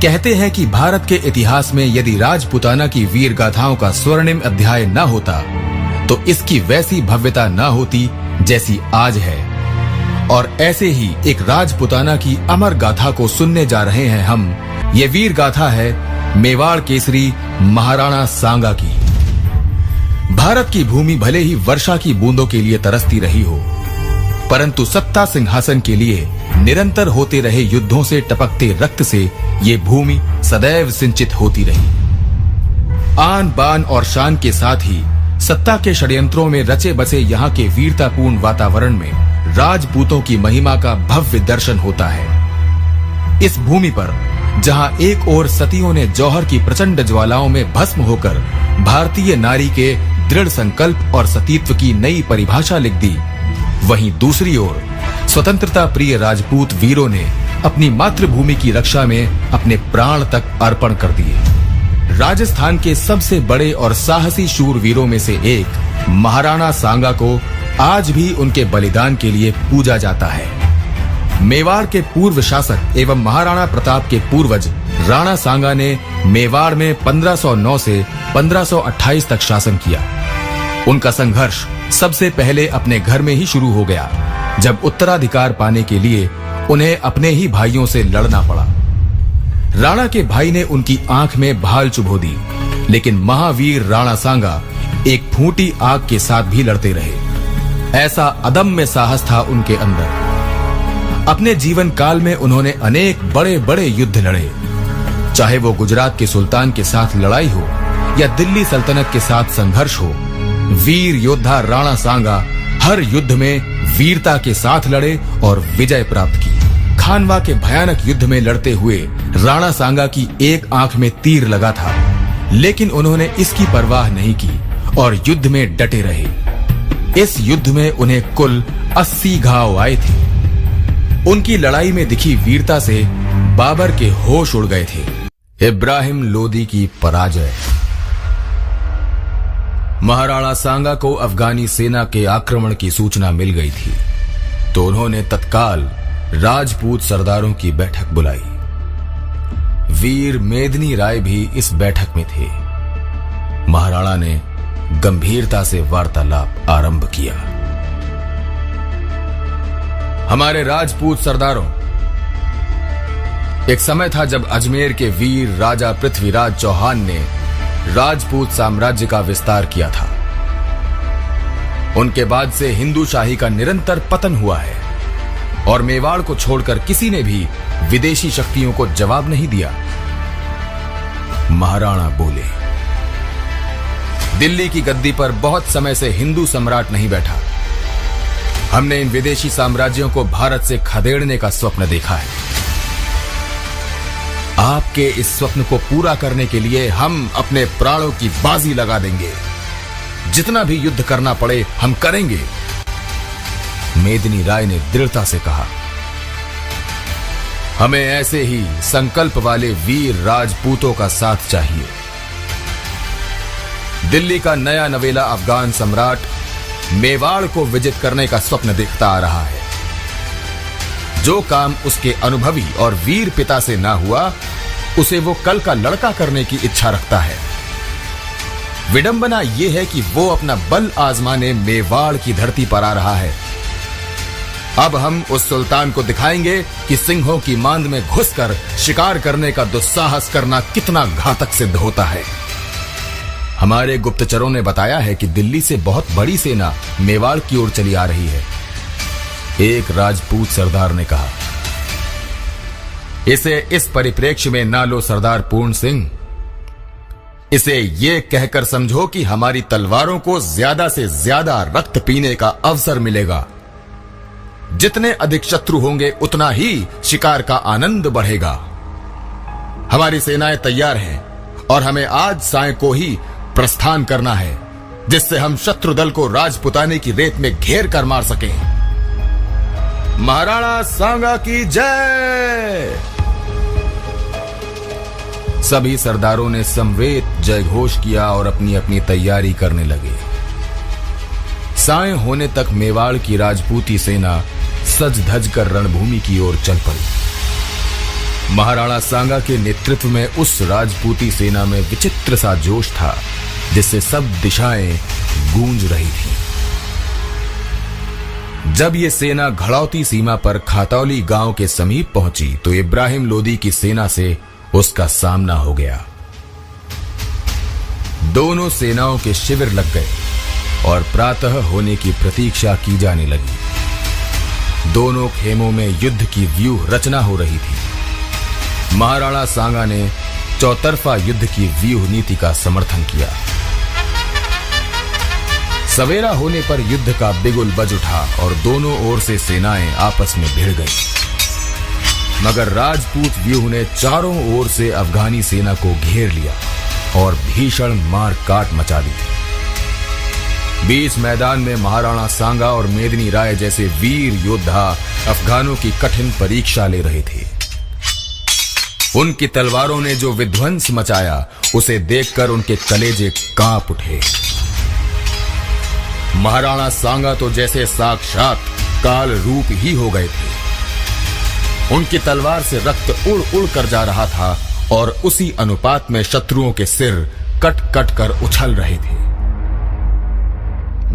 कहते हैं कि भारत के इतिहास में यदि राजपुताना की वीर गाथाओं का स्वर्णिम अध्याय न होता तो इसकी वैसी भव्यता न होती जैसी आज है। और ऐसे ही एक राजपुताना की अमर गाथा को सुनने जा रहे हैं हम। ये वीर गाथा है मेवाड़ केसरी महाराणा सांगा की। भारत की भूमि भले ही वर्षा की बूंदों के लिए तरसती रही हो, परंतु सत्ता सिंहासन के लिए निरंतर होते रहे युद्धों से टपकते रक्त से ये भूमि सदैव सिंचित होती रही। आन बान और शान के साथ ही सत्ता के षड्यंत्रों में रचे बसे यहाँ के वीरतापूर्ण वातावरण में राजपूतों की महिमा का भव्य दर्शन होता है। इस भूमि पर जहाँ एक ओर सतियों ने जौहर की प्रचंड ज्वालाओं में भस्म होकर भारतीय नारी के दृढ़ संकल्प और सतीत्व की नई परिभाषा लिख दी, वहीं दूसरी ओर स्वतंत्रता प्रिय राजपूत वीरों ने अपनी मातृभूमि की रक्षा में अपने प्राण तक अर्पण कर दिए। राजस्थान के सबसे बड़े और साहसी शूरवीरों में से एक महाराणा सांगा को आज भी उनके बलिदान के लिए पूजा जाता है। मेवाड़ के पूर्व शासक एवं महाराणा प्रताप के पूर्वज राणा सांगा ने मेवाड़ में 1509 से 1528 तक शासन किया। उनका संघर्ष सबसे पहले अपने घर में ही शुरू हो गया, जब उत्तराधिकार पाने के लिए उन्हें अपने ही भाइयों से लड़ना पड़ा। राणा के भाई ने उनकी आंख में भाल चुभो दी, लेकिन महावीर राणा सांगा एक फूटी आग के साथ भी लड़ते रहे। ऐसा अदम्य साहस था उनके अंदर। अपने जीवन काल में उन्होंने अनेक बड़े बड़े युद्ध लड़े, चाहे वो गुजरात के सुल्तान के साथ लड़ाई हो या दिल्ली सल्तनत के साथ संघर्ष हो। वीर योद्धा राणा सांगा हर युद्ध में वीरता के साथ लड़े और विजय प्राप्त की। खानवा के भयानक युद्ध में लड़ते हुए राणा सांगा की एक आंख में तीर लगा था, लेकिन उन्होंने इसकी परवाह नहीं की और युद्ध में डटे रहे। इस युद्ध में उन्हें कुल 80 घाव आए थे। उनकी लड़ाई में दिखी वीरता से बाबर के होश उड़ गए थे। इब्राहिम लोदी की पराजय। महाराणा सांगा को अफगानी सेना के आक्रमण की सूचना मिल गई थी, तो उन्होंने तत्काल राजपूत सरदारों की बैठक बुलाई। वीर मेदिनी राय भी इस बैठक में थे। महाराणा ने गंभीरता से वार्तालाप आरंभ किया। हमारे राजपूत सरदारों, एक समय था जब अजमेर के वीर राजा पृथ्वीराज चौहान ने राजपूत साम्राज्य का विस्तार किया था। उनके बाद से हिंदू शाही का निरंतर पतन हुआ है और मेवाड़ को छोड़कर किसी ने भी विदेशी शक्तियों को जवाब नहीं दिया। महाराणा बोले, दिल्ली की गद्दी पर बहुत समय से हिंदू सम्राट नहीं बैठा। हमने इन विदेशी साम्राज्यों को भारत से खदेड़ने का स्वप्न देखा है। आपके इस स्वप्न को पूरा करने के लिए हम अपने प्राणों की बाजी लगा देंगे। जितना भी युद्ध करना पड़े हम करेंगे। मेदिनी राय ने दृढ़ता से कहा, हमें ऐसे ही संकल्प वाले वीर राजपूतों का साथ चाहिए। दिल्ली का नया नवेला अफगान सम्राट मेवाड़ को विजित करने का स्वप्न देखता आ रहा है। जो काम उसके अनुभवी और वीर पिता से ना हुआ, उसे वो कल का लड़का करने की इच्छा रखता है। विडंबना यह है कि वो अपना बल आजमाने मेवाड़ की धरती पर आ रहा है। अब हम उस सुल्तान को दिखाएंगे कि सिंहों की मांद में घुसकर शिकार करने का दुस्साहस करना कितना घातक सिद्ध होता है। हमारे गुप्तचरों ने बताया है कि दिल्ली से बहुत बड़ी सेना मेवाड़ की ओर चली आ रही है। एक राजपूत सरदार ने कहा, इसे इस परिप्रेक्ष्य में ना लो सरदार पूर्ण सिंह। इसे ये कहकर समझो कि हमारी तलवारों को ज्यादा से ज्यादा रक्त पीने का अवसर मिलेगा। जितने अधिक शत्रु होंगे उतना ही शिकार का आनंद बढ़ेगा। हमारी सेनाएं तैयार हैं और हमें आज साय को ही प्रस्थान करना है, जिससे हम शत्रु दल को राजपुताने की रेत में घेर कर मार सकें। महाराणा सांगा की जय। सभी सरदारों ने समवेत जय घोष किया और अपनी अपनी तैयारी करने लगे। साय होने तक मेवाड़ की राजपूती सेना सज धज कर रणभूमि की ओर चल पड़ी। महाराणा सांगा के नेतृत्व में उस राजपूती सेना में विचित्र सा जोश था जिससे सब दिशाएं गूंज रही थीं। जब ये सेना घड़ौती सीमा पर खातौली गांव के समीप पहुंची तो इब्राहिम लोदी की सेना से उसका सामना हो गया। दोनों सेनाओं के शिविर लग गए और प्रातः होने की प्रतीक्षा की जाने लगी। दोनों खेमों में युद्ध की व्यूह रचना हो रही थी। महाराणा सांगा ने चौतरफा युद्ध की व्यूह नीति का समर्थन किया। सवेरा होने पर युद्ध का बिगुल बज उठा और दोनों ओर से सेनाएं आपस में भिड़ गईं। मगर राजपूत व्यूह ने चारों ओर से अफगानी सेना को घेर लिया और भीषण मार काट मचा दी। बीच मैदान में महाराणा सांगा और मेदिनी राय जैसे वीर योद्धा अफगानों की कठिन परीक्षा ले रहे थे। उनकी तलवारों ने जो विध्वंस मचाया उसे देखकर उनके कलेजे कांप उठे। महाराणा सांगा तो जैसे साक्षात काल रूप ही हो गए थे। उनकी तलवार से रक्त उड़ उड़ कर जा रहा था और उसी अनुपात में शत्रुओं के सिर कट कट कर उछल रहे थे।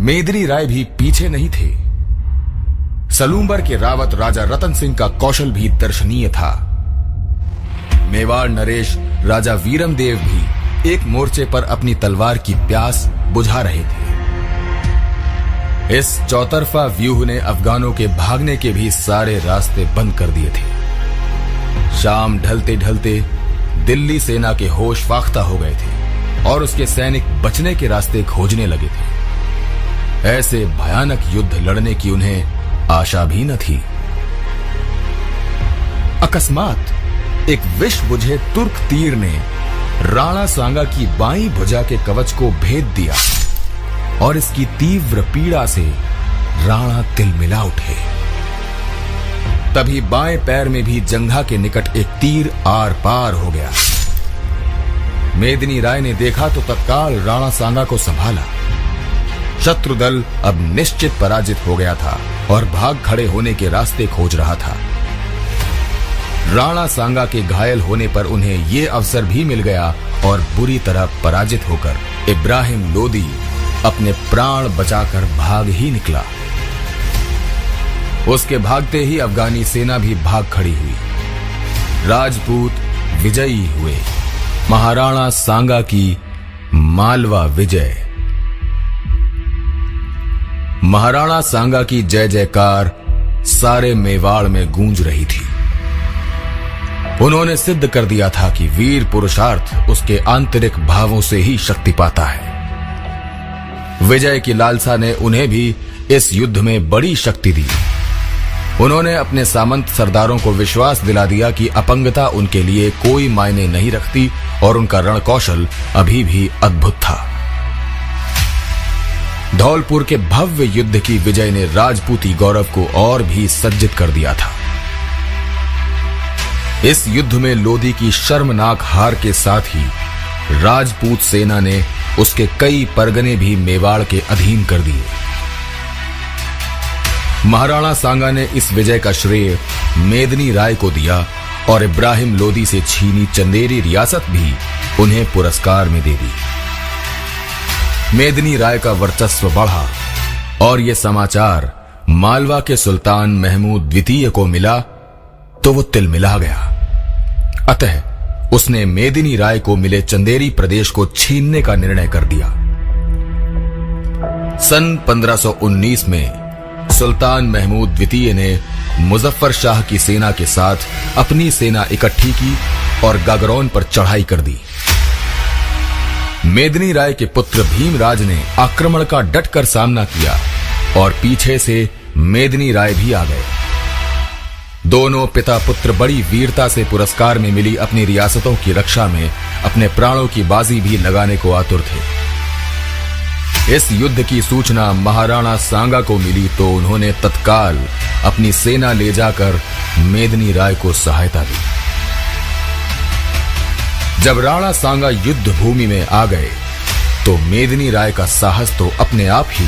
मेदिनी राय भी पीछे नहीं थे। सलूंबर के रावत राजा रतन सिंह का कौशल भी दर्शनीय था। मेवाड़ नरेश राजा वीरमदेव भी एक मोर्चे पर अपनी तलवार की प्यास बुझा रहे थे। इस चौतरफा व्यूह ने अफगानों के भागने के भी सारे रास्ते बंद कर दिए थे। शाम ढलते ढलते दिल्ली सेना के होश फाख्ता हो गए थे और उसके सैनिक बचने के रास्ते खोजने लगे थे। ऐसे भयानक युद्ध लड़ने की उन्हें आशा भी न थी। अकस्मात एक विष बुझे तुर्क तीर ने राणा सांगा की बाईं भुजा के कवच को भेद दिया और इसकी तीव्र पीड़ा से राणा तिलमिला उठे। तभी बाएं पैर में भी जंघा के निकट एक तीर आर पार हो गया। मेदिनी राय ने देखा तो तत्काल राणा सांगा को संभाला। शत्रु दल अब निश्चित पराजित हो गया था और भाग खड़े होने के रास्ते खोज रहा था। राणा सांगा के घायल होने पर उन्हें यह अवसर भी मिल गया और बुरी तरह पराजित होकर इब्राहिम लोदी अपने प्राण बचाकर भाग ही निकला। उसके भागते ही अफगानी सेना भी भाग खड़ी हुई। राजपूत विजयी हुए। महाराणा सांगा की मालवा विजय। महाराणा सांगा की जय जयकार सारे मेवाड़ में गूंज रही थी। उन्होंने सिद्ध कर दिया था कि वीर पुरुषार्थ उसके आंतरिक भावों से ही शक्ति पाता है। विजय की लालसा ने उन्हें भी इस युद्ध में बड़ी शक्ति दी। उन्होंने अपने सामंत सरदारों को विश्वास दिला दिया कि अपंगता उनके लिए कोई मायने नहीं रखती और उनका रण कौशल अभी भी अद्भुत था। धौलपुर के भव्य युद्ध की विजय ने राजपूती गौरव को और भी सज्जित कर दिया था। इस युद्ध में लोदी की शर्मनाक हार के साथ ही राजपूत सेना ने उसके कई परगने भी मेवाड़ के अधीन कर दिए। महाराणा सांगा ने इस विजय का श्रेय मेदिनी राय को दिया और इब्राहिम लोदी से छीनी चंदेरी रियासत भी उन्हें पुरस्कार में दे दी। मेदिनी राय का वर्चस्व बढ़ा और यह समाचार मालवा के सुल्तान महमूद द्वितीय को मिला तो वो तिलमिला गया। अतः उसने मेदिनी राय को मिले चंदेरी प्रदेश को छीनने का निर्णय कर दिया। सन 1519 में सुल्तान महमूद द्वितीय ने मुजफ्फर शाह की सेना के साथ अपनी सेना इकट्ठी की और गागरौन पर चढ़ाई कर दी। मेदिनी राय के पुत्र भीमराज ने आक्रमण का डटकर सामना किया और पीछे से मेदिनी राय भी आ गए। दोनों पिता पुत्र बड़ी वीरता से पुरस्कार में मिली अपनी रियासतों की रक्षा में अपने प्राणों की बाजी भी लगाने को आतुर थे। इस युद्ध की सूचना महाराणा सांगा को मिली तो उन्होंने तत्काल अपनी सेना ले जाकर मेदिनी राय को सहायता दी। जब राणा सांगा युद्ध भूमि में आ गए तो मेदिनी राय का साहस तो अपने आप ही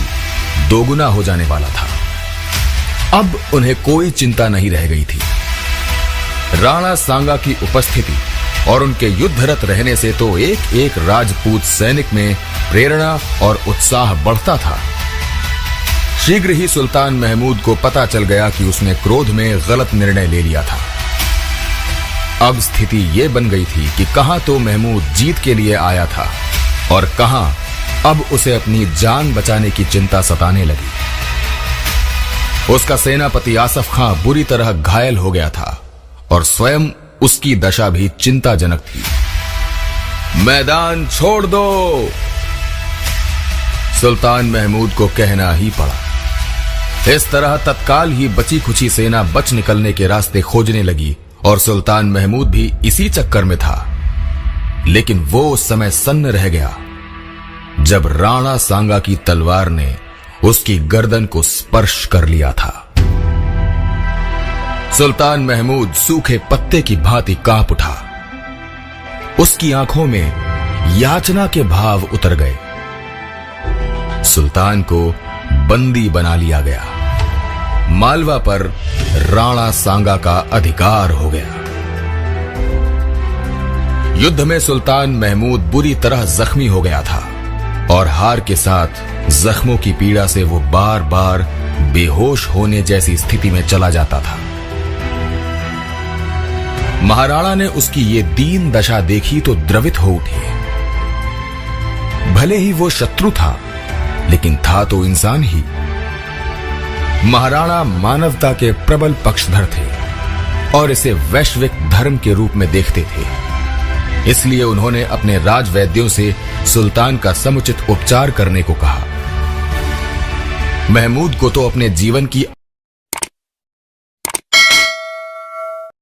दोगुना हो जाने वाला था। अब उन्हें कोई चिंता नहीं रह गई थी। राणा सांगा की उपस्थिति और उनके युद्धरत रहने से तो एक एक राजपूत सैनिक में प्रेरणा और उत्साह बढ़ता था। शीघ्र ही सुल्तान महमूद को पता चल गया कि उसने क्रोध में गलत निर्णय ले लिया था। अब स्थिति यह बन गई थी कि कहां तो महमूद जीत के लिए आया था और कहां अब उसे अपनी जान बचाने की चिंता सताने लगी। उसका सेनापति आसफ खां बुरी तरह घायल हो गया था और स्वयं उसकी दशा भी चिंताजनक थी। मैदान छोड़ दो, सुल्तान महमूद को कहना ही पड़ा। इस तरह तत्काल ही बची खुची सेना बच निकलने के रास्ते खोजने लगी और सुल्तान महमूद भी इसी चक्कर में था। लेकिन वो उस समय सन्न रह गया जब राणा सांगा की तलवार ने उसकी गर्दन को स्पर्श कर लिया था। सुल्तान महमूद सूखे पत्ते की भांति कांप उठा। उसकी आंखों में याचना के भाव उतर गए। सुल्तान को बंदी बना लिया गया। मालवा पर राणा सांगा का अधिकार हो गया। युद्ध में सुल्तान महमूद बुरी तरह जख्मी हो गया था और हार के साथ जख्मों की पीड़ा से वो बार बार बेहोश होने जैसी स्थिति में चला जाता था। महाराणा ने उसकी ये दीन दशा देखी तो द्रवित हो उठे। भले ही वो शत्रु था, लेकिन था तो इंसान ही। महाराणा मानवता के प्रबल पक्षधर थे और इसे वैश्विक धर्म के रूप में देखते थे। इसलिए उन्होंने अपने राजवैद्यों से सुल्तान का समुचित उपचार करने को कहा। महमूद को तो अपने जीवन की